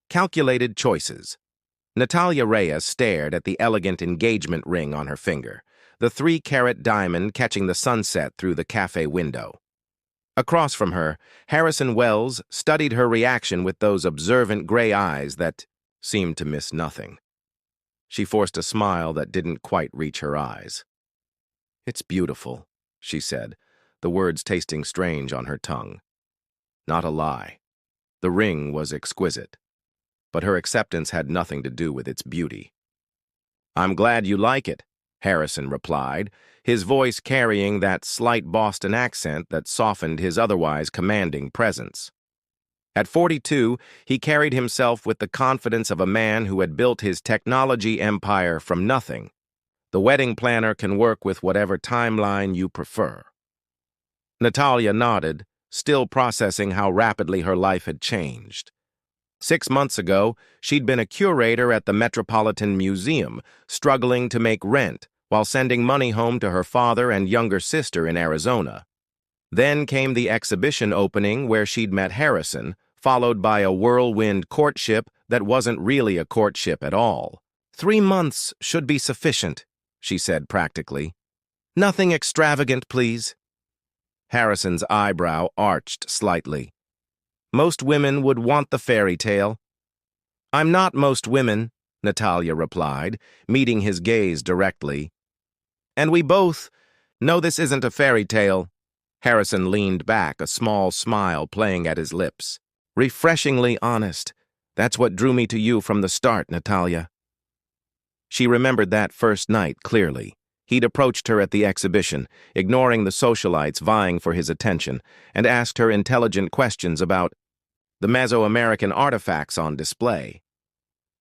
Calculated choices. Natalia Reyes stared at the elegant engagement ring on her finger, the 3-carat diamond catching the sunset through the cafe window. Across from her, Harrison Wells studied her reaction with those observant gray eyes that seemed to miss nothing. She forced a smile that didn't quite reach her eyes. "It's beautiful," she said, the words tasting strange on her tongue. Not a lie. The ring was exquisite, but her acceptance had nothing to do with its beauty. "I'm glad you like it," Harrison replied, his voice carrying that slight Boston accent that softened his otherwise commanding presence. At 42, he carried himself with the confidence of a man who had built his technology empire from nothing. The wedding planner can work with whatever timeline you prefer. Natalia nodded, still processing how rapidly her life had changed. 6 months ago, she'd been a curator at the Metropolitan Museum, struggling to make rent while sending money home to her father and younger sister in Arizona. Then came the exhibition opening where she'd met Harrison, followed by a whirlwind courtship that wasn't really a courtship at all. 3 months should be sufficient, she said practically. "Nothing extravagant, please." Harrison's eyebrow arched slightly. "Most women would want the fairy tale." "I'm not most women," Natalia replied, meeting his gaze directly. "And we both know this isn't a fairy tale." Harrison leaned back, a small smile playing at his lips. "Refreshingly honest. That's what drew me to you from the start, Natalia." She remembered that first night clearly. He'd approached her at the exhibition, ignoring the socialites vying for his attention, and asked her intelligent questions about the Mesoamerican artifacts on display.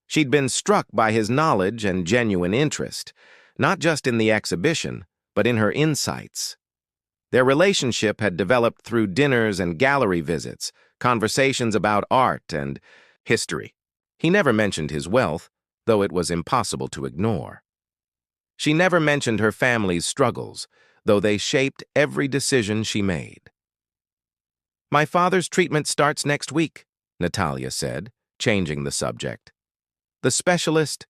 She'd been struck by his knowledge and genuine interest, not just in the exhibition, but in her insights. Their relationship had developed through dinners and gallery visits, conversations about art and history. He never mentioned his wealth, though it was impossible to ignore. She never mentioned her family's struggles, though they shaped every decision she made. "My father's treatment starts next week," Natalia said, changing the subject. "The specialist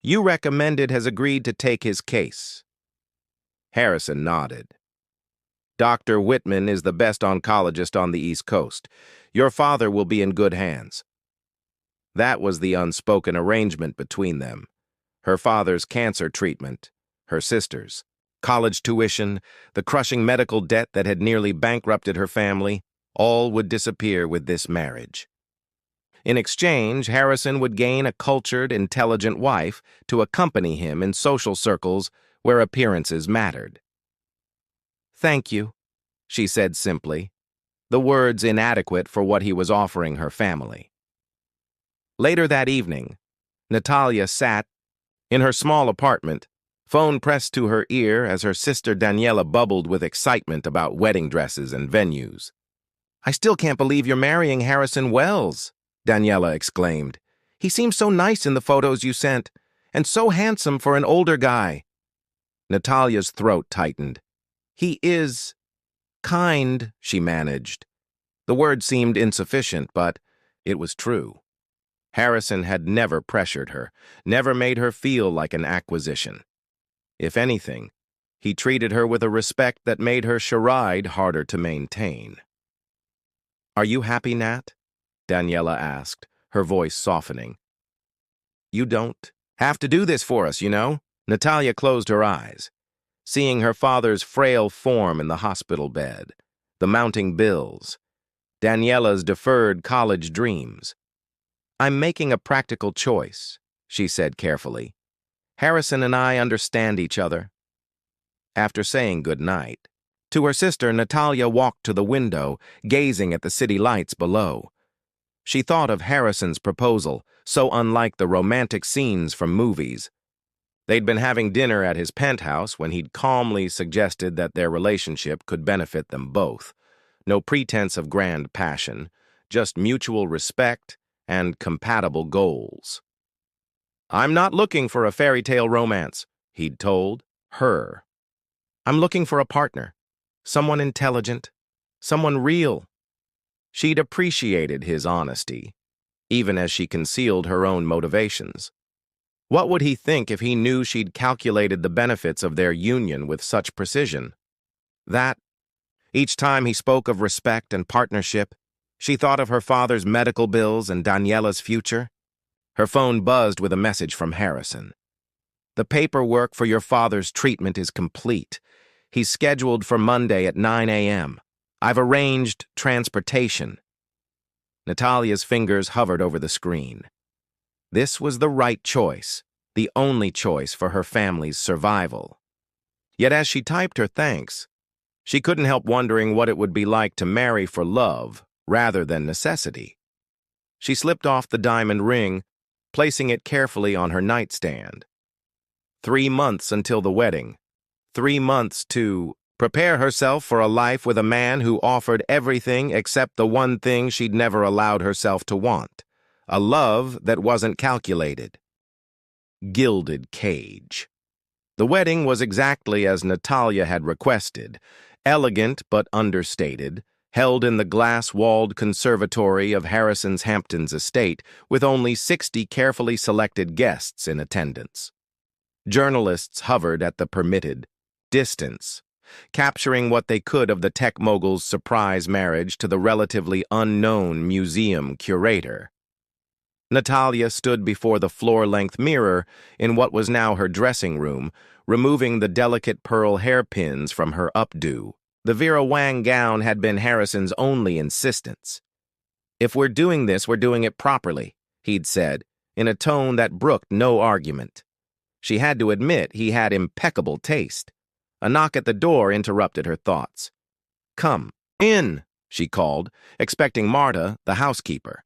you recommended has agreed to take his case." Harrison nodded. "Dr. Whitman is the best oncologist on the East Coast. Your father will be in good hands." That was the unspoken arrangement between them. Her father's cancer treatment, her sister's, college tuition, the crushing medical debt that had nearly bankrupted her family, all would disappear with this marriage. In exchange, Harrison would gain a cultured, intelligent wife to accompany him in social circles where appearances mattered. "Thank you," she said simply, the words inadequate for what he was offering her family. Later that evening, Natalia sat in her small apartment, phone pressed to her ear as her sister Daniela bubbled with excitement about wedding dresses and venues. "I still can't believe you're marrying Harrison Wells," Daniela exclaimed. "He seems so nice in the photos you sent, and so handsome for an older guy." Natalia's throat tightened. "He is kind," she managed. The word seemed insufficient, but it was true. Harrison had never pressured her, never made her feel like an acquisition. If anything, he treated her with a respect that made her charade harder to maintain. "Are you happy, Nat?" Daniela asked, her voice softening. "You don't have to do this for us, you know." Natalia closed her eyes, seeing her father's frail form in the hospital bed, the mounting bills, Daniela's deferred college dreams. "I'm making a practical choice," she said carefully. "Harrison and I understand each other." After saying good night, to her sister, Natalia walked to the window, gazing at the city lights below. She thought of Harrison's proposal, so unlike the romantic scenes from movies. They'd been having dinner at his penthouse when he'd calmly suggested that their relationship could benefit them both. No pretense of grand passion, just mutual respect and compatible goals. "I'm not looking for a fairy tale romance," he'd told her. "I'm looking for a partner, someone intelligent, someone real." She'd appreciated his honesty. even as she concealed her own motivations. What would he think if he knew she'd calculated the benefits of their union with such precision? That, each time he spoke of respect and partnership, she thought of her father's medical bills and Daniela's future. Her phone buzzed with a message from Harrison. "The paperwork for your father's treatment is complete. He's scheduled for Monday at 9 a.m. I've arranged transportation." Natalia's fingers hovered over the screen. This was the right choice, the only choice for her family's survival. Yet as she typed her thanks, she couldn't help wondering what it would be like to marry for love rather than necessity. She slipped off the diamond ring, placing it carefully on her nightstand. 3 months until the wedding. 3 months to prepare herself for a life with a man who offered everything except the one thing she'd never allowed herself to want, a love that wasn't calculated. Gilded cage. The wedding was exactly as Natalia had requested, elegant but understated, held in the glass-walled conservatory of Harrison's Hamptons estate with only 60 carefully selected guests in attendance. Journalists hovered at the permitted distance, capturing what they could of the tech mogul's surprise marriage to the relatively unknown museum curator. Natalia stood before the floor-length mirror in what was now her dressing room, removing the delicate pearl hairpins from her updo. The Vera Wang gown had been Harrison's only insistence. "If we're doing this, we're doing it properly," he'd said, in a tone that brooked no argument. She had to admit he had impeccable taste. A knock at the door interrupted her thoughts. "Come in," she called, expecting Marta, the housekeeper.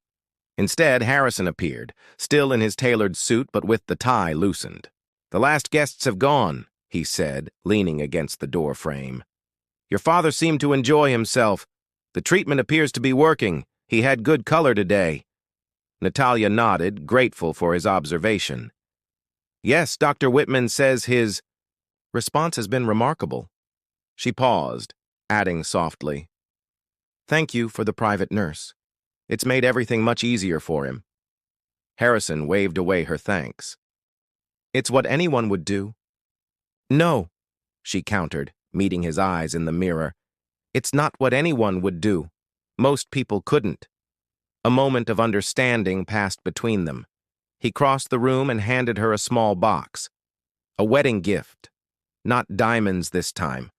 Instead, Harrison appeared, still in his tailored suit but with the tie loosened. "The last guests have gone," he said, leaning against the door frame. "Your father seemed to enjoy himself. The treatment appears to be working. He had good color today." Natalia nodded, grateful for his observation. "Yes, Dr. Whitman says his response has been remarkable." She paused, adding softly, "Thank you for the private nurse. It's made everything much easier for him." Harrison waved away her thanks. "It's what anyone would do." "No," she countered, meeting his eyes in the mirror. "It's not what anyone would do. Most people couldn't." A moment of understanding passed between them. He crossed the room and handed her a small box. A wedding gift. Not diamonds this time.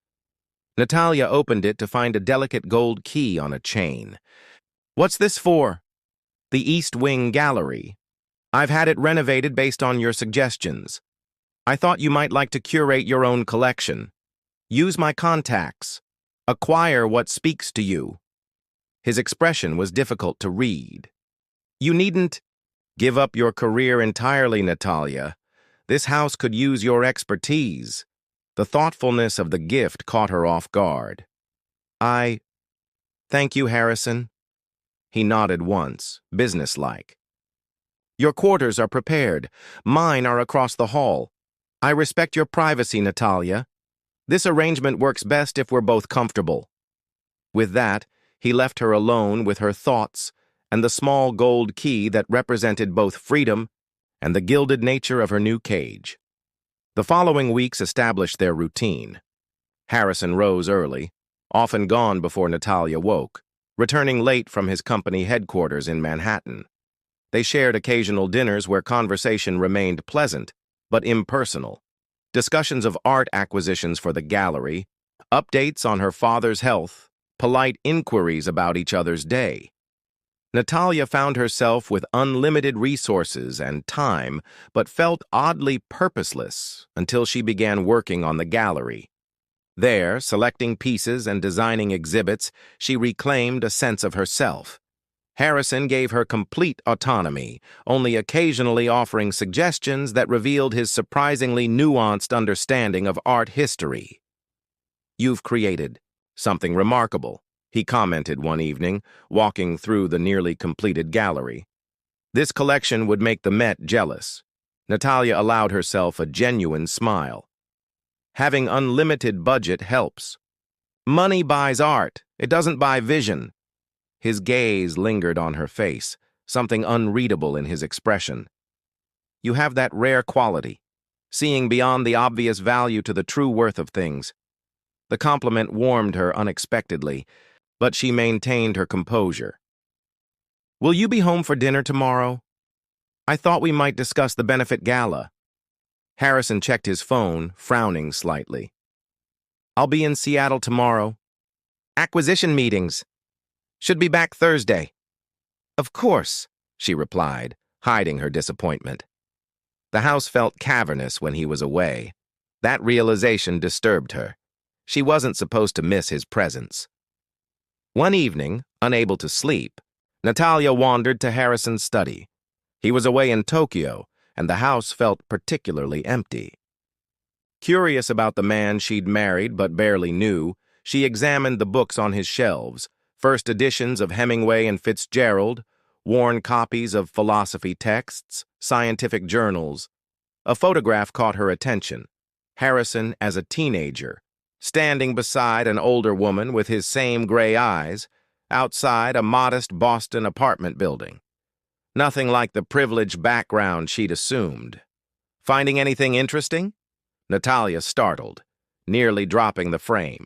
Natalia opened it to find a delicate gold key on a chain. "What's this for?" "The East Wing Gallery. I've had it renovated based on your suggestions. I thought you might like to curate your own collection. Use my contacts. Acquire what speaks to you." His expression was difficult to read. "You needn't give up your career entirely, Natalia. This house could use your expertise." The thoughtfulness of the gift caught her off guard. Thank you, Harrison." He nodded once, businesslike. "Your quarters are prepared. Mine are across the hall. I respect your privacy, Natalia. This arrangement works best if we're both comfortable." With that, he left her alone with her thoughts and the small gold key that represented both freedom and the gilded nature of her new cage. The following weeks established their routine. Harrison rose early, often gone before Natalia woke, returning late from his company headquarters in Manhattan. They shared occasional dinners where conversation remained pleasant, but impersonal. Discussions of art acquisitions for the gallery, updates on her father's health, polite inquiries about each other's day. Natalia found herself with unlimited resources and time, but felt oddly purposeless until she began working on the gallery. There, selecting pieces and designing exhibits, she reclaimed a sense of herself. Harrison gave her complete autonomy, only occasionally offering suggestions that revealed his surprisingly nuanced understanding of art history. "You've created something remarkable," he commented one evening, walking through the nearly completed gallery. "This collection would make the Met jealous." Natalia allowed herself a genuine smile. "Having unlimited budget helps. Money buys art. It doesn't buy vision." His gaze lingered on her face, something unreadable in his expression. You have that rare quality, seeing beyond the obvious value to the true worth of things. The compliment warmed her unexpectedly, but she maintained her composure. Will you be home for dinner tomorrow? I thought we might discuss the benefit gala. Harrison checked his phone, frowning slightly. I'll be in Seattle tomorrow. Acquisition meetings. Should be back Thursday. Of course, she replied, hiding her disappointment. The house felt cavernous when he was away. That realization disturbed her. She wasn't supposed to miss his presence. One evening, unable to sleep, Natalia wandered to Harrison's study. He was away in Tokyo, and the house felt particularly empty. Curious about the man she'd married but barely knew, she examined the books on his shelves, first editions of Hemingway and Fitzgerald, worn copies of philosophy texts, scientific journals. A photograph caught her attention. Harrison as a teenager, standing beside an older woman with his same gray eyes, outside a modest Boston apartment building. Nothing like the privileged background she'd assumed. Finding anything interesting? Natalia startled, nearly dropping the frame.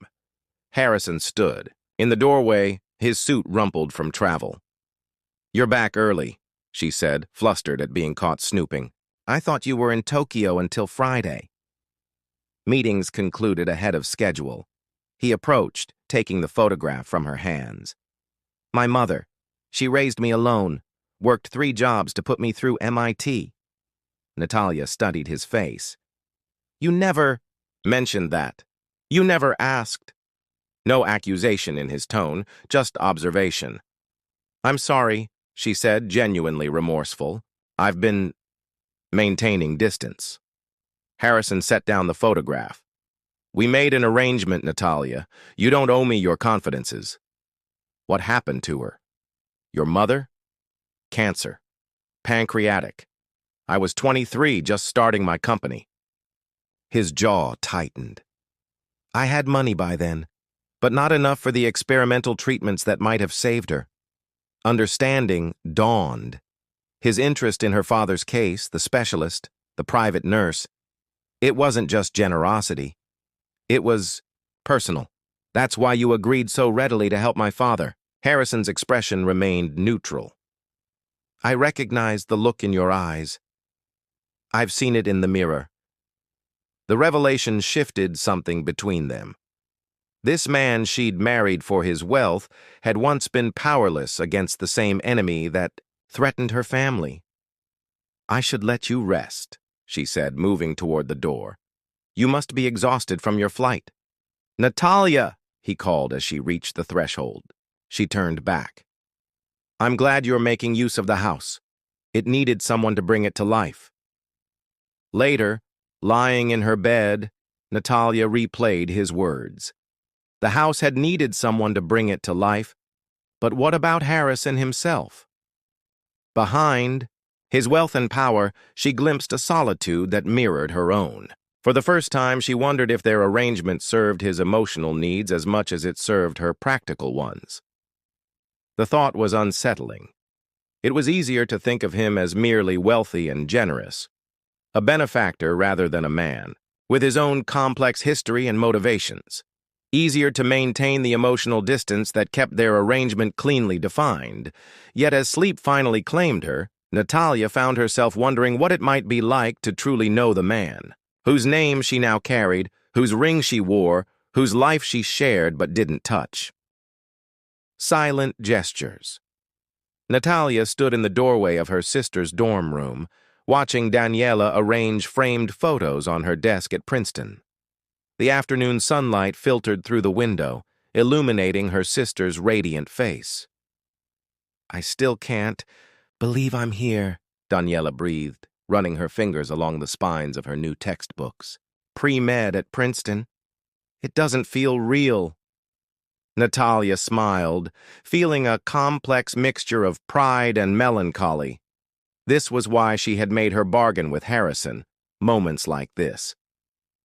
Harrison stood. In the doorway, his suit rumpled from travel. You're back early, she said, flustered at being caught snooping. I thought you were in Tokyo until Friday. Meetings concluded ahead of schedule. He approached, taking the photograph from her hands. My mother. She raised me alone, worked 3 jobs to put me through MIT. Natalia studied his face. You never mentioned that. You never asked. No accusation in his tone, just observation. I'm sorry, she said, genuinely remorseful. I've been maintaining distance. Harrison set down the photograph. We made an arrangement, Natalia. You don't owe me your confidences. What happened to her? Your mother? Cancer. Pancreatic. I was 23, just starting my company. His jaw tightened. I had money by then, but not enough for the experimental treatments that might have saved her. Understanding dawned. His interest in her father's case, the specialist, the private nurse, it wasn't just generosity. It was personal. That's why you agreed so readily to help my father. Harrison's expression remained neutral. I recognized the look in your eyes. I've seen it in the mirror. The revelation shifted something between them. This man she'd married for his wealth had once been powerless against the same enemy that threatened her family. I should let you rest, she said, moving toward the door. You must be exhausted from your flight. Natalia, he called as she reached the threshold. She turned back. I'm glad you're making use of the house. It needed someone to bring it to life. Later, lying in her bed, Natalia replayed his words. The house had needed someone to bring it to life, but what about Harrison himself? Behind his wealth and power, she glimpsed a solitude that mirrored her own. For the first time, she wondered if their arrangement served his emotional needs as much as it served her practical ones. The thought was unsettling. It was easier to think of him as merely wealthy and generous, a benefactor rather than a man, with his own complex history and motivations. Easier to maintain the emotional distance that kept their arrangement cleanly defined. Yet as sleep finally claimed her, Natalia found herself wondering what it might be like to truly know the man, whose name she now carried, whose ring she wore, whose life she shared but didn't touch. Silent gestures. Natalia stood in the doorway of her sister's dorm room, watching Daniela arrange framed photos on her desk at Princeton. The afternoon sunlight filtered through the window, illuminating her sister's radiant face. I still can't believe I'm here, Daniela breathed, running her fingers along the spines of her new textbooks. Pre-med at Princeton. It doesn't feel real. Natalia smiled, feeling a complex mixture of pride and melancholy. This was why she had made her bargain with Harrison, moments like this.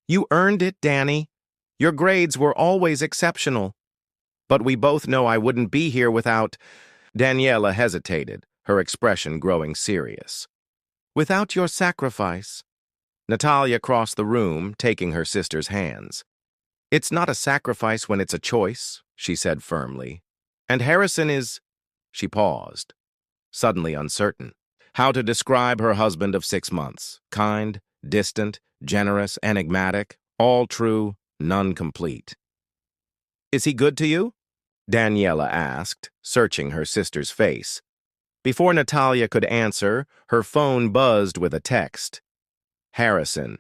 You earned it, Danny. Your grades were always exceptional. But we both know I wouldn't be here without... Daniela hesitated, her expression growing serious. "Without your sacrifice." Natalia crossed the room, taking her sister's hands. "It's not a sacrifice when it's a choice," she said firmly. "And Harrison is—" She paused, suddenly uncertain. How to describe her husband of 6 months? Kind, distant, generous, enigmatic, all true, none complete. "Is he good to you?" Daniela asked, searching her sister's face. Before Natalia could answer, her phone buzzed with a text. Harrison.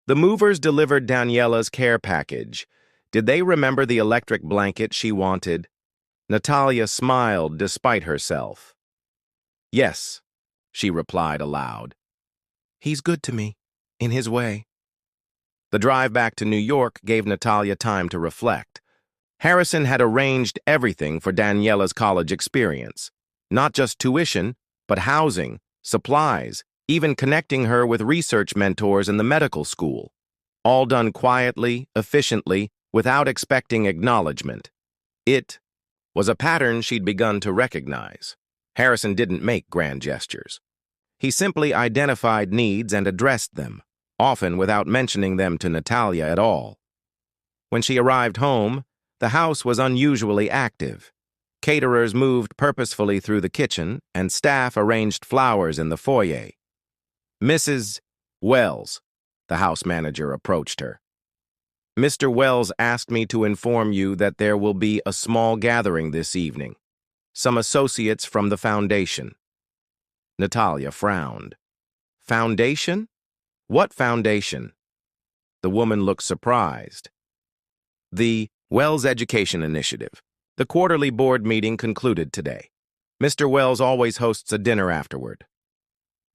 The movers delivered Daniela's care package. Did they remember the electric blanket she wanted? Natalia smiled despite herself. "Yes," she replied aloud. "He's good to me, in his way." The drive back to New York gave Natalia time to reflect. Harrison had arranged everything for Daniela's college experience. Not just tuition, but housing, supplies, even connecting her with research mentors in the medical school. All done quietly, efficiently, without expecting acknowledgement. It was a pattern she'd begun to recognize. Harrison didn't make grand gestures. He simply identified needs and addressed them, often without mentioning them to Natalia at all. When she arrived home, the house was unusually active. Caterers moved purposefully through the kitchen, and staff arranged flowers in the foyer. "Mrs. Wells," the house manager approached her. "Mr. Wells asked me to inform you that there will be a small gathering this evening. Some associates from the foundation." Natalia frowned. "Foundation? What foundation?" The woman looked surprised. "The Wells Education Initiative. The quarterly board meeting concluded today. Mr. Wells always hosts a dinner afterward."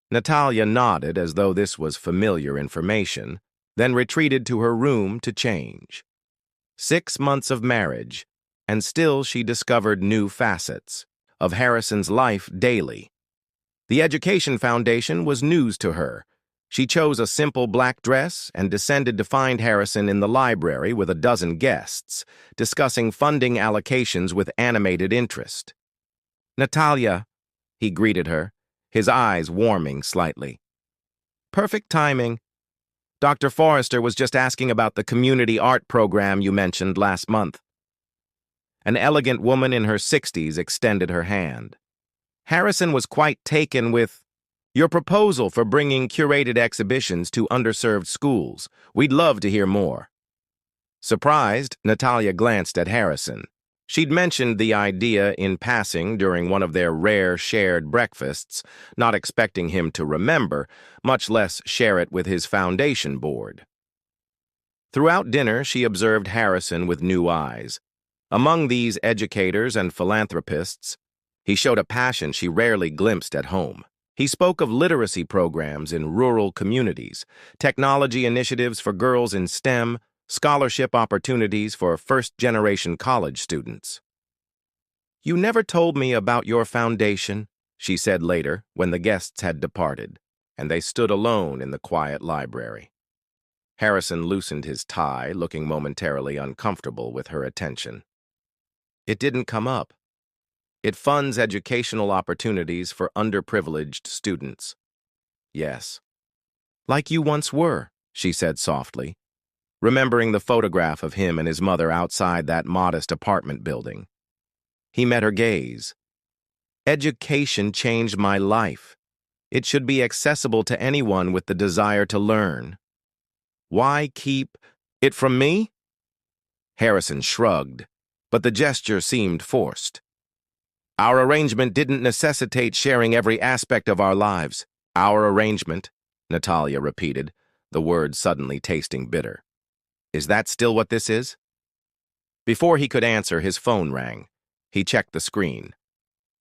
Natalia nodded as though this was familiar information, then retreated to her room to change. 6 months of marriage, and still she discovered new facets of Harrison's life daily. The Education Foundation was news to her. She chose a simple black dress and descended to find Harrison in the library with a dozen guests, discussing funding allocations with animated interest. "Natalia," he greeted her, his eyes warming slightly. "Perfect timing. Dr. Forrester was just asking about the community art program you mentioned last month." An elegant woman in her 60s extended her hand. "Harrison was quite taken with your proposal for bringing curated exhibitions to underserved schools. We'd love to hear more." Surprised, Natalia glanced at Harrison. She'd mentioned the idea in passing during one of their rare shared breakfasts, not expecting him to remember, much less share it with his foundation board. Throughout dinner, she observed Harrison with new eyes. Among these educators and philanthropists, he showed a passion she rarely glimpsed at home. He spoke of literacy programs in rural communities, technology initiatives for girls in STEM, scholarship opportunities for first-generation college students. "You never told me about your foundation," she said later when the guests had departed, and they stood alone in the quiet library. Harrison loosened his tie, looking momentarily uncomfortable with her attention. "It didn't come up. It funds educational opportunities for underprivileged students." "Yes." "Like you once were," she said softly, remembering the photograph of him and his mother outside that modest apartment building. He met her gaze. "Education changed my life. It should be accessible to anyone with the desire to learn. Why keep it from me?" Harrison shrugged, but the gesture seemed forced. "Our arrangement didn't necessitate sharing every aspect of our lives." "Our arrangement," Natalia repeated, the word suddenly tasting bitter. "Is that still what this is?" Before he could answer, his phone rang. He checked the screen.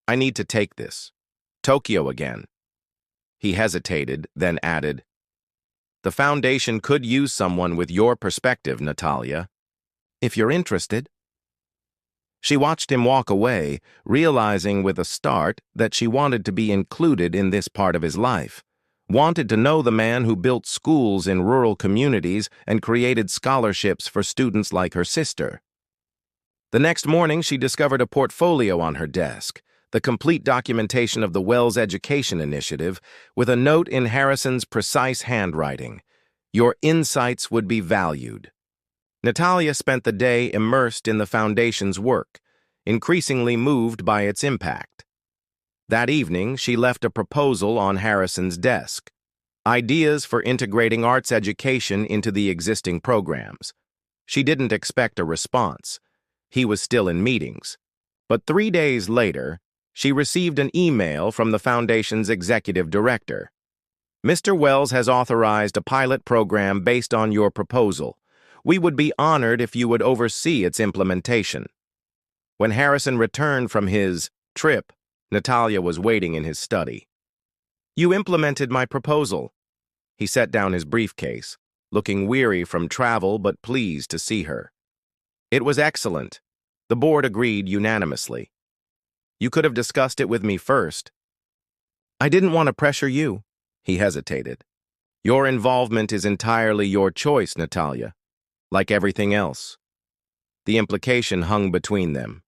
"I need to take this. Tokyo again." He hesitated, then added, "The foundation could use someone with your perspective, Natalia. If you're interested." She watched him walk away, realizing with a start that she wanted to be included in this part of his life, wanted to know the man who built schools in rural communities and created scholarships for students like her sister. The next morning, she discovered a portfolio on her desk, the complete documentation of the Wells Education Initiative, with a note in Harrison's precise handwriting. Your insights would be valued. Natalia spent the day immersed in the Foundation's work, increasingly moved by its impact. That evening, she left a proposal on Harrison's desk. Ideas for integrating arts education into the existing programs. She didn't expect a response. He was still in meetings. But 3 days later, she received an email from the Foundation's executive director. Mr. Wells has authorized a pilot program based on your proposal. We would be honored if you would oversee its implementation. When Harrison returned from his trip, Natalia was waiting in his study. You implemented my proposal. He set down his briefcase, looking weary from travel but pleased to see her. It was excellent. The board agreed unanimously. You could have discussed it with me first. I didn't want to pressure you. He hesitated. Your involvement is entirely your choice, Natalia, like everything else. The implication hung between them,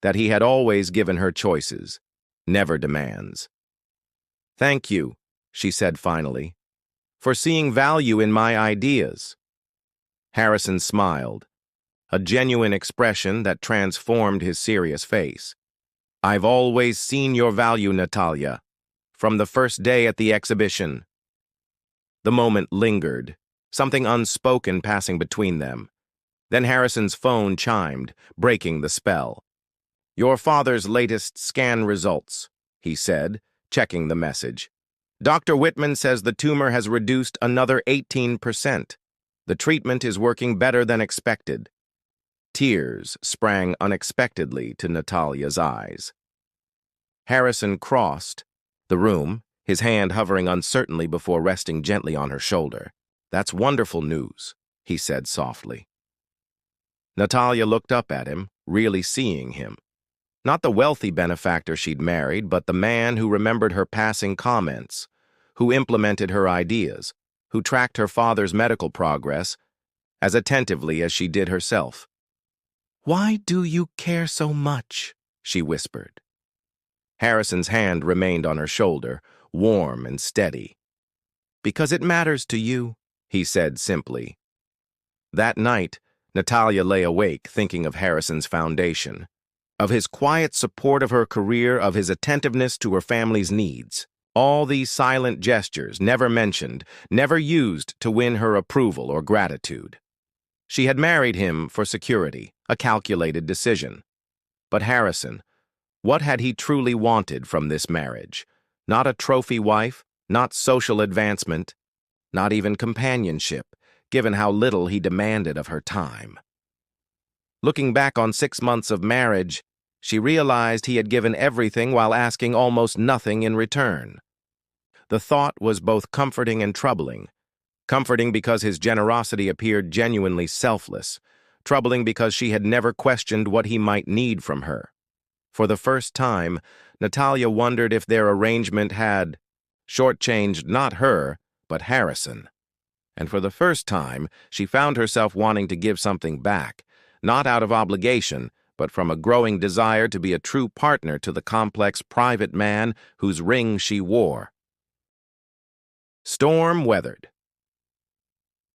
that he had always given her choices, never demands. Thank you, she said finally, for seeing value in my ideas. Harrison smiled, a genuine expression that transformed his serious face. I've always seen your value, Natalia, from the first day at the exhibition. The moment lingered, something unspoken passing between them. Then Harrison's phone chimed, breaking the spell. Your father's latest scan results, he said, checking the message. Dr. Whitman says the tumor has reduced another 18%. The treatment is working better than expected. Tears sprang unexpectedly to Natalia's eyes. Harrison crossed the room, his hand hovering uncertainly before resting gently on her shoulder. That's wonderful news, he said softly. Natalia looked up at him, really seeing him. Not the wealthy benefactor she'd married, but the man who remembered her passing comments, who implemented her ideas, who tracked her father's medical progress as attentively as she did herself. Why do you care so much? She whispered. Harrison's hand remained on her shoulder, warm and steady. Because it matters to you, he said simply. That night, Natalia lay awake thinking of Harrison's foundation, of his quiet support of her career, of his attentiveness to her family's needs. All these silent gestures, never mentioned, never used to win her approval or gratitude. She had married him for security, a calculated decision. But Harrison, what had he truly wanted from this marriage? Not a trophy wife, not social advancement, not even companionship, given how little he demanded of her time. Looking back on 6 months of marriage, she realized he had given everything while asking almost nothing in return. The thought was both comforting and troubling. Comforting because his generosity appeared genuinely selfless, troubling because she had never questioned what he might need from her. For the first time, Natalia wondered if their arrangement had shortchanged not her, but Harrison. And for the first time, she found herself wanting to give something back, not out of obligation, but from a growing desire to be a true partner to the complex private man whose ring she wore. Storm weathered.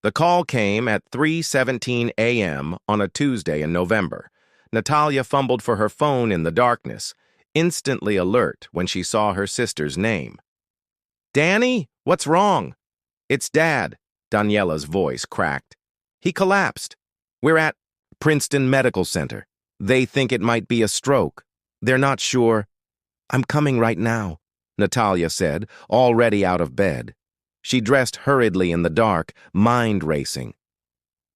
The call came at 3:17 a.m. on a Tuesday in November. Natalia fumbled for her phone in the darkness, instantly alert when she saw her sister's name. Danny, what's wrong? It's Dad, Daniela's voice cracked. He collapsed. We're at Princeton Medical Center. They think it might be a stroke. They're not sure. I'm coming right now, Natalia said, already out of bed. She dressed hurriedly in the dark, mind racing.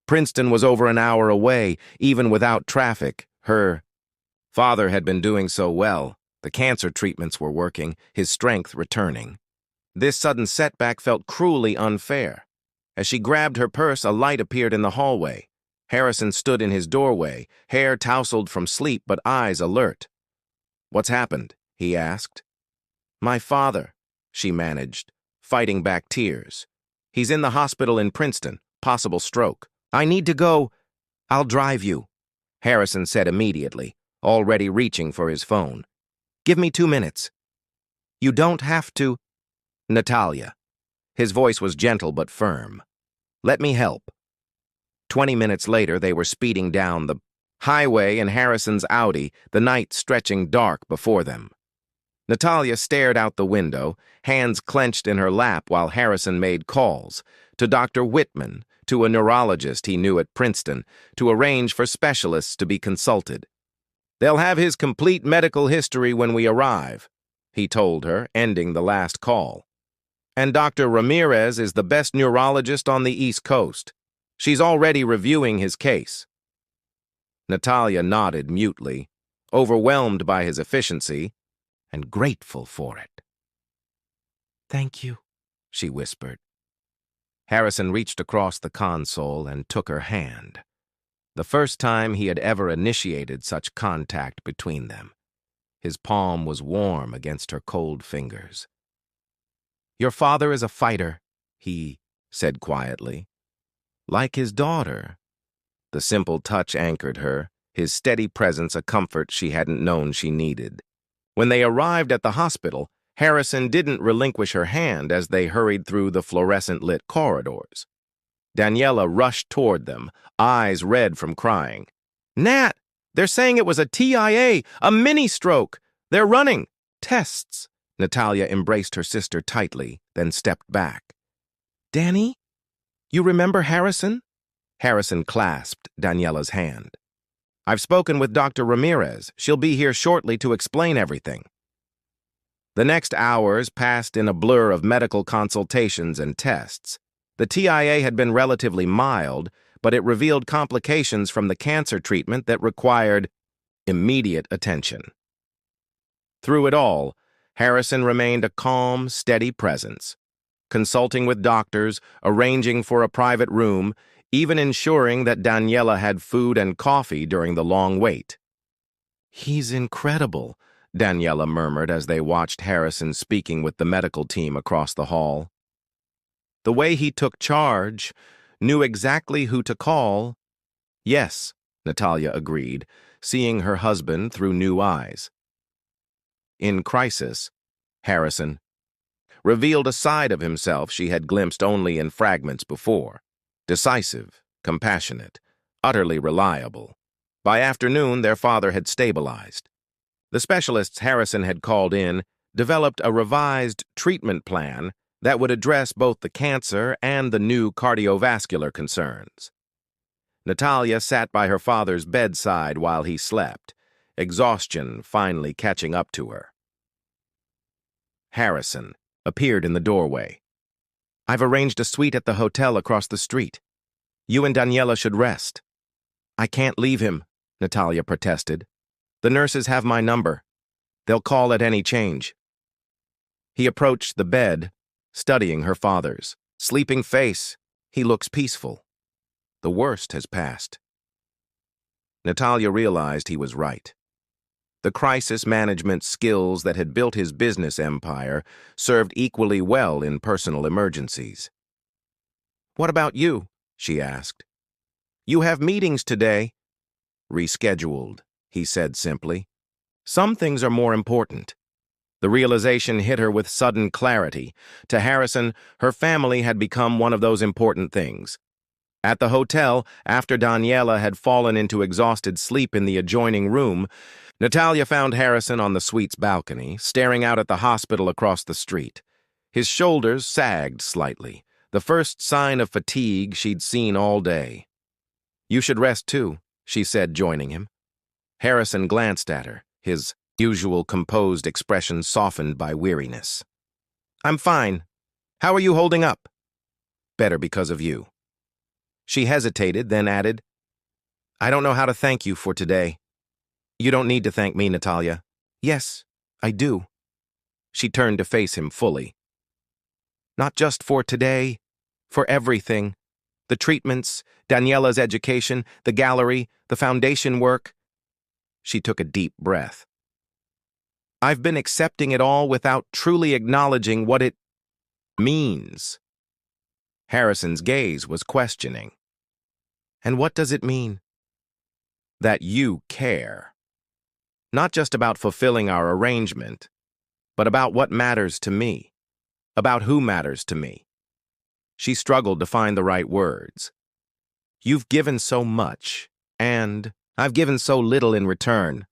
Princeton was over an hour away, even without traffic. Her father had been doing so well. The cancer treatments were working, his strength returning. This sudden setback felt cruelly unfair. As she grabbed her purse, a light appeared in the hallway. Harrison stood in his doorway, hair tousled from sleep but eyes alert. What's happened? He asked. My father, she managed, fighting back tears. He's in the hospital in Princeton, possible stroke. I need to go. I'll drive you, Harrison said immediately, already reaching for his phone. Give me 2 minutes. You don't have to. Natalia. His voice was gentle but firm. Let me help. 20 minutes later, they were speeding down the highway in Harrison's Audi, the night stretching dark before them. Natalia stared out the window, hands clenched in her lap while Harrison made calls to Dr. Whitman, to a neurologist he knew at Princeton, to arrange for specialists to be consulted. They'll have his complete medical history when we arrive, he told her, ending the last call. And Dr. Ramirez is the best neurologist on the East Coast. She's already reviewing his case. Natalia nodded mutely, overwhelmed by his efficiency, and grateful for it. Thank you, she whispered. Harrison reached across the console and took her hand. The first time he had ever initiated such contact between them. His palm was warm against her cold fingers. Your father is a fighter, he said quietly. Like his daughter. The simple touch anchored her, his steady presence a comfort she hadn't known she needed. When they arrived at the hospital, Harrison didn't relinquish her hand as they hurried through the fluorescent-lit corridors. Daniela rushed toward them, eyes red from crying. Nat, they're saying it was a TIA, a mini-stroke. They're running. Tests. Natalia embraced her sister tightly, then stepped back. Danny? You remember Harrison? Harrison clasped Daniela's hand. I've spoken with Dr. Ramirez. She'll be here shortly to explain everything. The next hours passed in a blur of medical consultations and tests. The TIA had been relatively mild, but it revealed complications from the cancer treatment that required immediate attention. Through it all, Harrison remained a calm, steady presence, consulting with doctors, arranging for a private room, even ensuring that Daniela had food and coffee during the long wait. He's incredible, Daniela murmured as they watched Harrison speaking with the medical team across the hall. The way he took charge, knew exactly who to call. Yes, Natalia agreed, seeing her husband through new eyes. In crisis, Harrison revealed a side of himself she had glimpsed only in fragments before. Decisive, compassionate, utterly reliable. By afternoon, their father had stabilized. The specialists Harrison had called in developed a revised treatment plan that would address both the cancer and the new cardiovascular concerns. Natalia sat by her father's bedside while he slept, exhaustion finally catching up to her. Harrison appeared in the doorway. I've arranged a suite at the hotel across the street. You and Daniela should rest. I can't leave him, Natalia protested. The nurses have my number. They'll call at any change. He approached the bed, studying her father's sleeping face. He looks peaceful. The worst has passed. Natalia realized he was right. The crisis management skills that had built his business empire served equally well in personal emergencies. What about you? She asked. You have meetings today. Rescheduled, he said simply. Some things are more important. The realization hit her with sudden clarity. To Harrison, her family had become one of those important things. At the hotel, after Daniela had fallen into exhausted sleep in the adjoining room, Natalia found Harrison on the suite's balcony, staring out at the hospital across the street. His shoulders sagged slightly, the first sign of fatigue she'd seen all day. You should rest too, she said, joining him. Harrison glanced at her, his usual composed expression softened by weariness. I'm fine. How are you holding up? Better because of you. She hesitated, then added, I don't know how to thank you for today. You don't need to thank me, Natalia. Yes, I do. She turned to face him fully. Not just for today, for everything. The treatments, Daniela's education, the gallery, the foundation work. She took a deep breath. I've been accepting it all without truly acknowledging what it means. Harrison's gaze was questioning. And what does it mean? That you care. Not just about fulfilling our arrangement, but about what matters to me, about who matters to me. She struggled to find the right words. You've given so much, and I've given so little in return.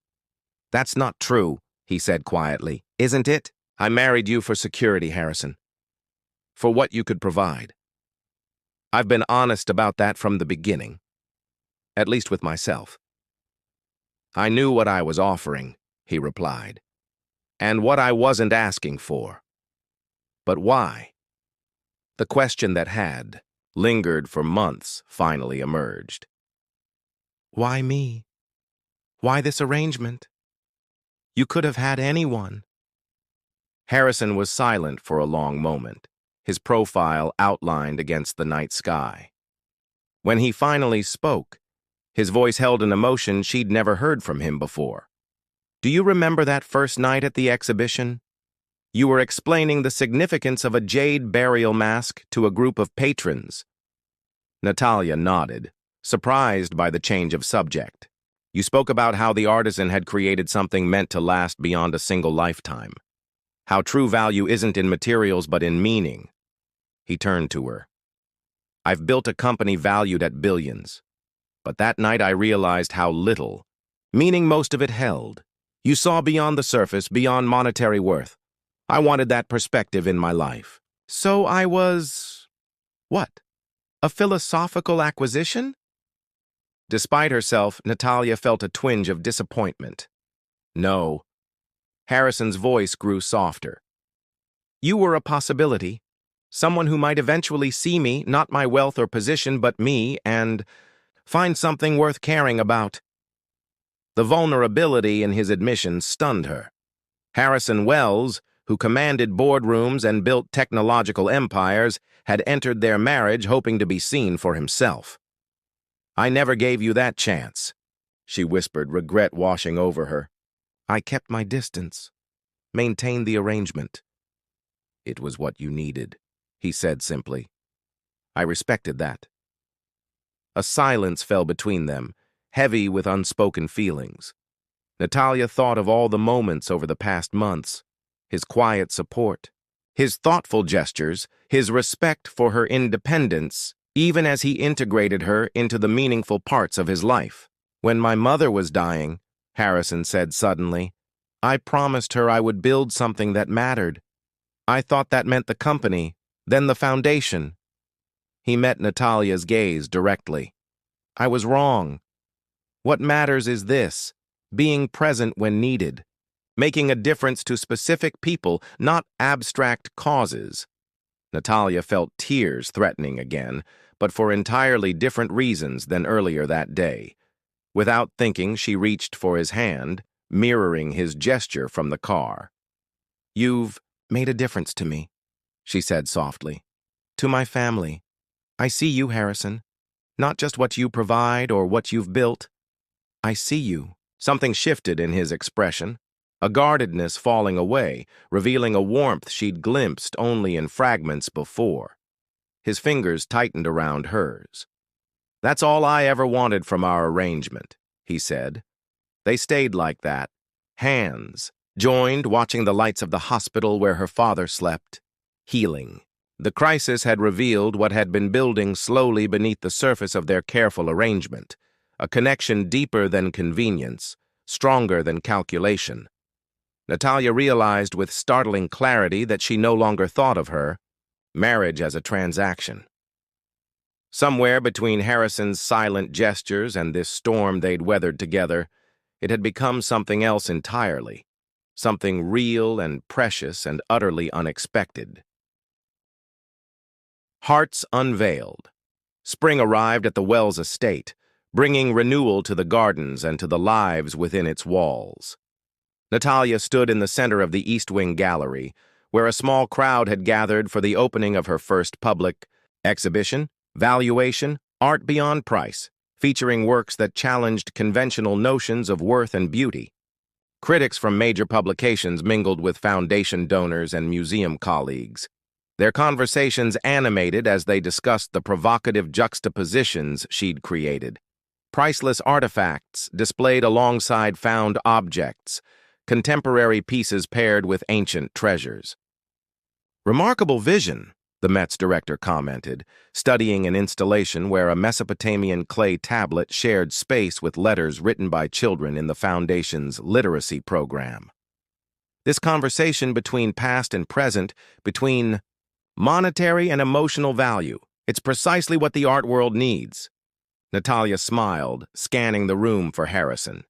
That's not true, he said quietly. Isn't it? I married you for security, Harrison. For what you could provide. I've been honest about that from the beginning, at least with myself. I knew what I was offering, he replied, and what I wasn't asking for. But why? The question that had lingered for months finally emerged. Why me? Why this arrangement? You could have had anyone. Harrison was silent for a long moment, his profile outlined against the night sky. When he finally spoke, his voice held an emotion she'd never heard from him before. Do you remember that first night at the exhibition? You were explaining the significance of a jade burial mask to a group of patrons. Natalia nodded, surprised by the change of subject. You spoke about how the artisan had created something meant to last beyond a single lifetime. How true value isn't in materials but in meaning. He turned to her. I've built a company valued at billions. But that night I realized how little, meaning most of it held. You saw beyond the surface, beyond monetary worth. I wanted that perspective in my life. So I was... what? A philosophical acquisition? Despite herself, Natalia felt a twinge of disappointment. No. Harrison's voice grew softer. You were a possibility. Someone who might eventually see me, not my wealth or position, but me, and find something worth caring about. The vulnerability in his admission stunned her. Harrison Wells, who commanded boardrooms and built technological empires, had entered their marriage hoping to be seen for himself. I never gave you that chance, she whispered, regret washing over her. I kept my distance, maintained the arrangement. It was what you needed, he said simply. I respected that. A silence fell between them, heavy with unspoken feelings. Natalia thought of all the moments over the past months, his quiet support, his thoughtful gestures, his respect for her independence, even as he integrated her into the meaningful parts of his life. When my mother was dying, Harrison said suddenly, I promised her I would build something that mattered. I thought that meant the company, then the foundation. He met Natalia's gaze directly. I was wrong. What matters is this, being present when needed, making a difference to specific people, not abstract causes. Natalia felt tears threatening again, but for entirely different reasons than earlier that day. Without thinking, she reached for his hand, mirroring his gesture from the car. You've made a difference to me, she said softly. To my family. I see you, Harrison. Not just what you provide or what you've built. I see you. Something shifted in his expression, a guardedness falling away, revealing a warmth she'd glimpsed only in fragments before. His fingers tightened around hers. That's all I ever wanted from our arrangement, he said. They stayed like that, hands, joined, watching the lights of the hospital where her father slept, healing. The crisis had revealed what had been building slowly beneath the surface of their careful arrangement, a connection deeper than convenience, stronger than calculation. Natalia realized with startling clarity that she no longer thought of her marriage as a transaction. Somewhere between Harrison's silent gestures and this storm they'd weathered together, it had become something else entirely, something real and precious and utterly unexpected. Hearts unveiled. Spring arrived at the Wells estate, bringing renewal to the gardens and to the lives within its walls. Natalia stood in the center of the East Wing Gallery, where a small crowd had gathered for the opening of her first public exhibition, valuation, art beyond price, featuring works that challenged conventional notions of worth and beauty. Critics from major publications mingled with foundation donors and museum colleagues, their conversations animated as they discussed the provocative juxtapositions she'd created. priceless artifacts displayed alongside found objects, contemporary pieces paired with ancient treasures. "Remarkable vision," the Met's director commented, studying an installation where a Mesopotamian clay tablet shared space with letters written by children in the Foundation's literacy program. This conversation between past and present, between monetary and emotional value, it's precisely what the art world needs. Natalia smiled, scanning the room for Harrison.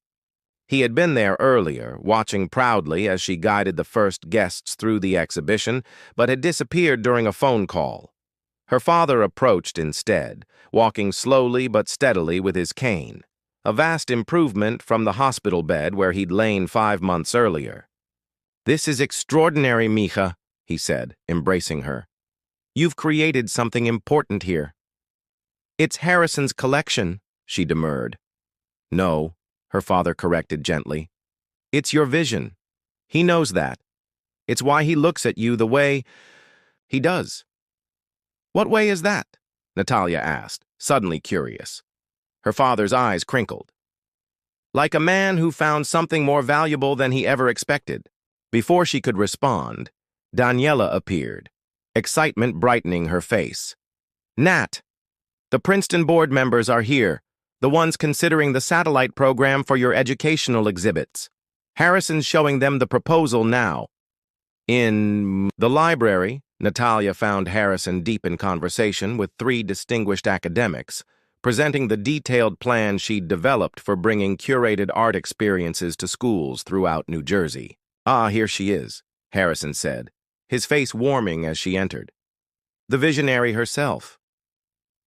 He had been there earlier, watching proudly as she guided the first guests through the exhibition, but had disappeared during a phone call. Her father approached instead, walking slowly but steadily with his cane, a vast improvement from the hospital bed where he'd lain 5 months earlier. "This is extraordinary, Mija," he said, embracing her. "You've created something important here." "It's Harrison's collection," she demurred. "No," her father corrected gently. "It's your vision. He knows that. It's why he looks at you the way he does." "What way is that?" Natalia asked, suddenly curious. Her father's eyes crinkled. "Like a man who found something more valuable than he ever expected." Before she could respond, Daniela appeared, excitement brightening her face. "Nat, the Princeton board members are here, the ones considering the satellite program for your educational exhibits. Harrison's showing them the proposal now." In the library, Natalia found Harrison deep in conversation with 3 distinguished academics, presenting the detailed plan she'd developed for bringing curated art experiences to schools throughout New Jersey. "Ah, here she is," Harrison said, his face warming as she entered. "The visionary herself."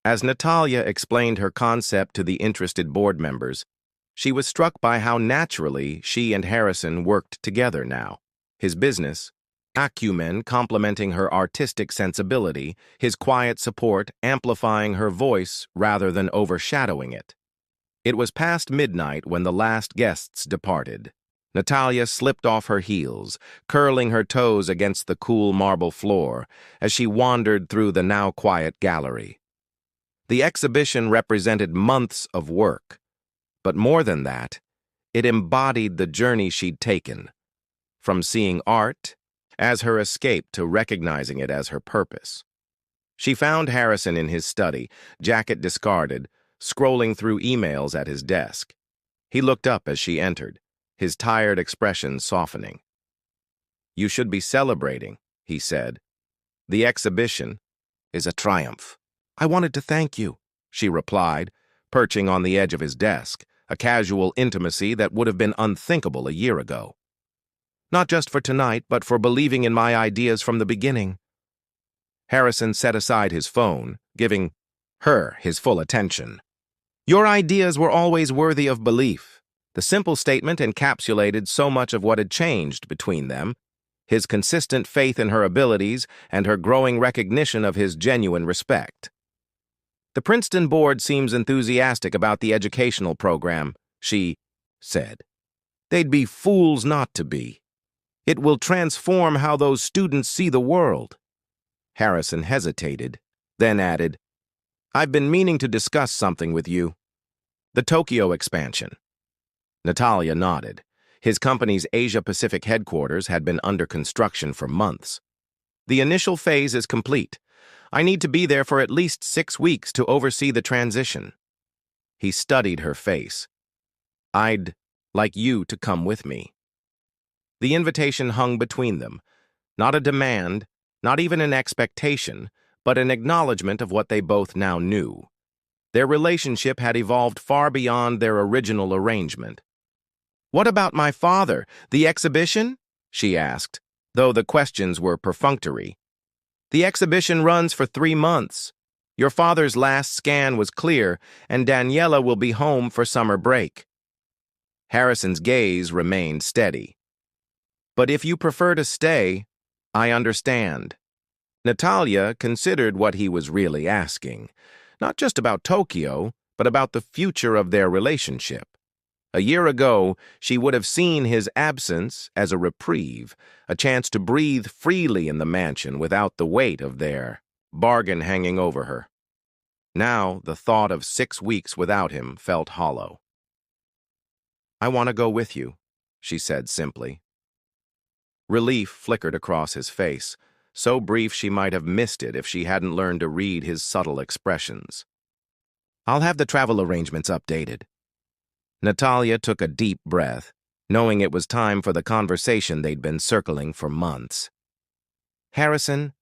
As Natalia explained her concept to the interested board members, she was struck by how naturally she and Harrison worked together now. His business acumen complementing her artistic sensibility, his quiet support amplifying her voice rather than overshadowing it. It was past midnight when the last guests departed. Natalia slipped off her heels, curling her toes against the cool marble floor as she wandered through the now quiet gallery. The exhibition represented months of work, but more than that, it embodied the journey she'd taken, from seeing art as her escape to recognizing it as her purpose. She found Harrison in his study, jacket discarded, scrolling through emails at his desk. He looked up as she entered, his tired expression softening. "You should be celebrating," he said. "The exhibition is a triumph." "I wanted to thank you," she replied, perching on the edge of his desk, a casual intimacy that would have been unthinkable a year ago. "Not just for tonight, but for believing in my ideas from the beginning." Harrison set aside his phone, giving her his full attention. "Your ideas were always worthy of belief." The simple statement encapsulated so much of what had changed between them, his consistent faith in her abilities and her growing recognition of his genuine respect. "The Princeton board seems enthusiastic about the educational program," she said. "They'd be fools not to be. It will transform how those students see the world." Harrison hesitated, then added, "I've been meaning to discuss something with you. The Tokyo expansion." Natalia nodded. His company's Asia-Pacific headquarters had been under construction for months. "The initial phase is complete. I need to be there for at least 6 weeks to oversee the transition." He studied her face. "I'd like you to come with me." The invitation hung between them, not a demand, not even an expectation, but an acknowledgement of what they both now knew. Their relationship had evolved far beyond their original arrangement. "What about my father? The exhibition?" she asked, though the questions were perfunctory. "The exhibition runs for 3 months. Your father's last scan was clear, and Daniela will be home for summer break." Harrison's gaze remained steady. "But if you prefer to stay, I understand." Natalia considered what he was really asking, not just about Tokyo, but about the future of their relationship. A year ago, she would have seen his absence as a reprieve, a chance to breathe freely in the mansion without the weight of their bargain hanging over her. Now, the thought of 6 weeks without him felt hollow. "I want to go with you," she said simply. Relief flickered across his face, so brief she might have missed it if she hadn't learned to read his subtle expressions. "I'll have the travel arrangements updated." Natalia took a deep breath, knowing it was time for the conversation they'd been circling for months. "Harrison,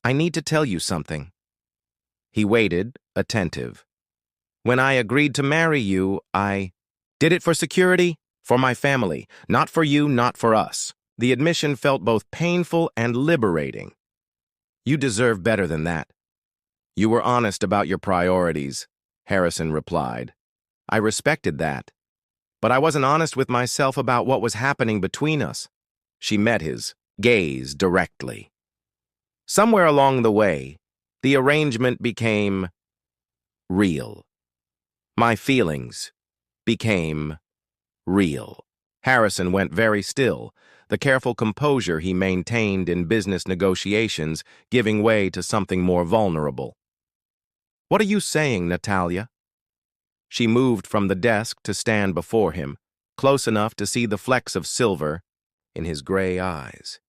I need to tell you something." He waited, attentive. "When I agreed to marry you, I did it for security, for my family, not for you, not for us." The admission felt both painful and liberating. "You deserve better than that." "You were honest about your priorities," Harrison replied. "I respected that. But I wasn't honest with myself about what was happening between us." She met his gaze directly. Somewhere along the way, the arrangement became real. My feelings became real. Harrison went very still, the careful composure he maintained in business negotiations giving way to something more vulnerable. "What are you saying, Natalia?" She moved from the desk to stand before him, close enough to see the flecks of silver in his gray eyes.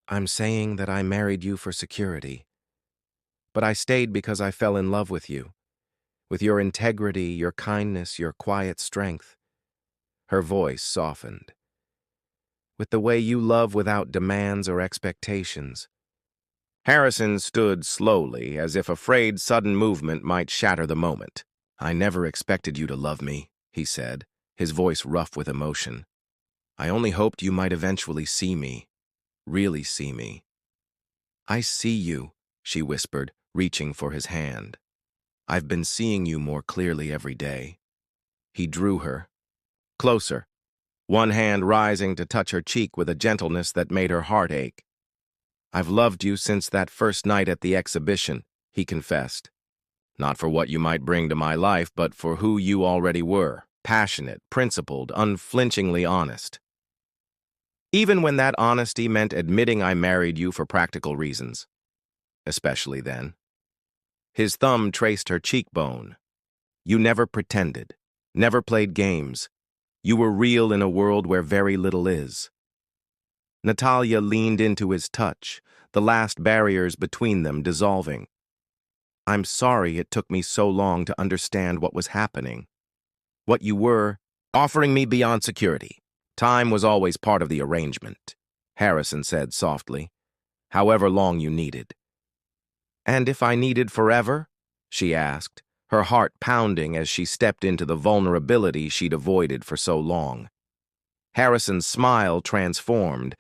"I'm saying that I married you for security. But I stayed because I fell in love with you, with your integrity, your kindness, your quiet strength." Her voice softened. "With the way you love without demands or expectations." Harrison stood slowly, as if afraid sudden movement might shatter the moment. "I never expected you to love me," he said, his voice rough with emotion. "I only hoped you might eventually see me, really see me." "I see you," she whispered, reaching for his hand. "I've been seeing you more clearly every day." He drew her closer, one hand rising to touch her cheek with a gentleness that made her heart ache. "I've loved you since that first night at the exhibition," he confessed. "Not for what you might bring to my life, but for who you already were, passionate, principled, unflinchingly honest. Even when that honesty meant admitting I married you for practical reasons. Especially then." His thumb traced her cheekbone. "You never pretended, never played games. You were real in a world where very little is." Natalia leaned into his touch, the last barriers between them dissolving. "I'm sorry it took me so long to understand what was happening. What you were, offering me beyond security. Time was always part of the arrangement," Harrison said softly. "However long you needed." "And if I needed forever?" she asked, her heart pounding as she stepped into the vulnerability she'd avoided for so long. Harrison's smile transformed,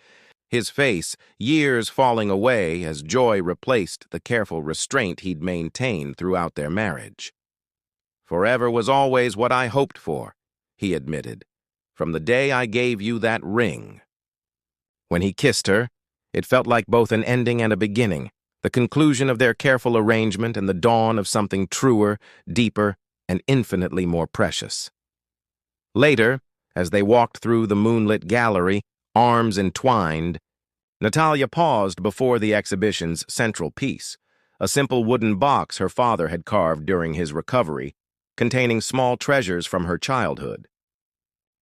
his face, years falling away as joy replaced the careful restraint he'd maintained throughout their marriage. "Forever was always what I hoped for," he admitted, "from the day I gave you that ring." When he kissed her, it felt like both an ending and a beginning, the conclusion of their careful arrangement and the dawn of something truer, deeper, and infinitely more precious. Later, as they walked through the moonlit gallery, arms entwined, Natalia paused before the exhibition's central piece, a simple wooden box her father had carved during his recovery, containing small treasures from her childhood.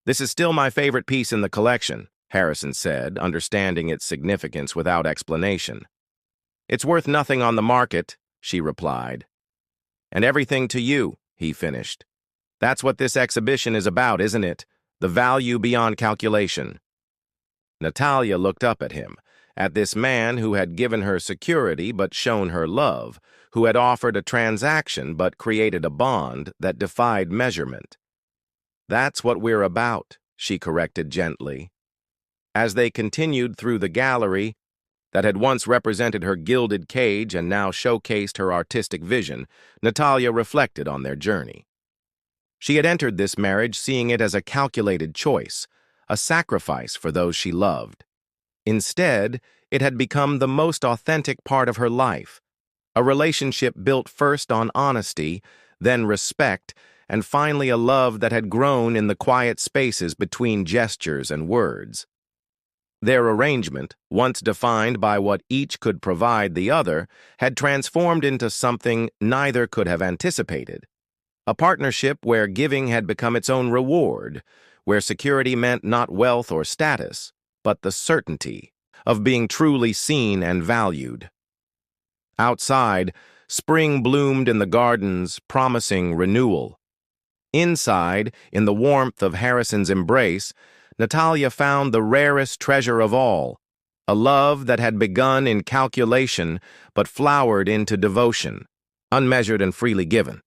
"This is still my favorite piece in the collection," Harrison said, understanding its significance without explanation. "It's worth nothing on the market," she replied. "And everything to you," he finished. "That's what this exhibition is about, isn't it? The value beyond calculation." Natalia looked up at him, at this man who had given her security but shown her love, who had offered a transaction but created a bond that defied measurement. "That's what we're about," she corrected gently. As they continued through the gallery, that had once represented her gilded cage and now showcased her artistic vision, Natalia reflected on their journey. She had entered this marriage seeing it as a calculated choice, a sacrifice for those she loved. Instead, it had become the most authentic part of her life, a relationship built first on honesty, then respect, and finally a love that had grown in the quiet spaces between gestures and words. Their arrangement, once defined by what each could provide the other, had transformed into something neither could have anticipated. A partnership where giving had become its own reward, where security meant not wealth or status, but the certainty of being truly seen and valued. Outside, spring bloomed in the gardens, promising renewal. Inside, in the warmth of Harrison's embrace, Natalia found the rarest treasure of all, a love that had begun in calculation but flowered into devotion, unmeasured and freely given.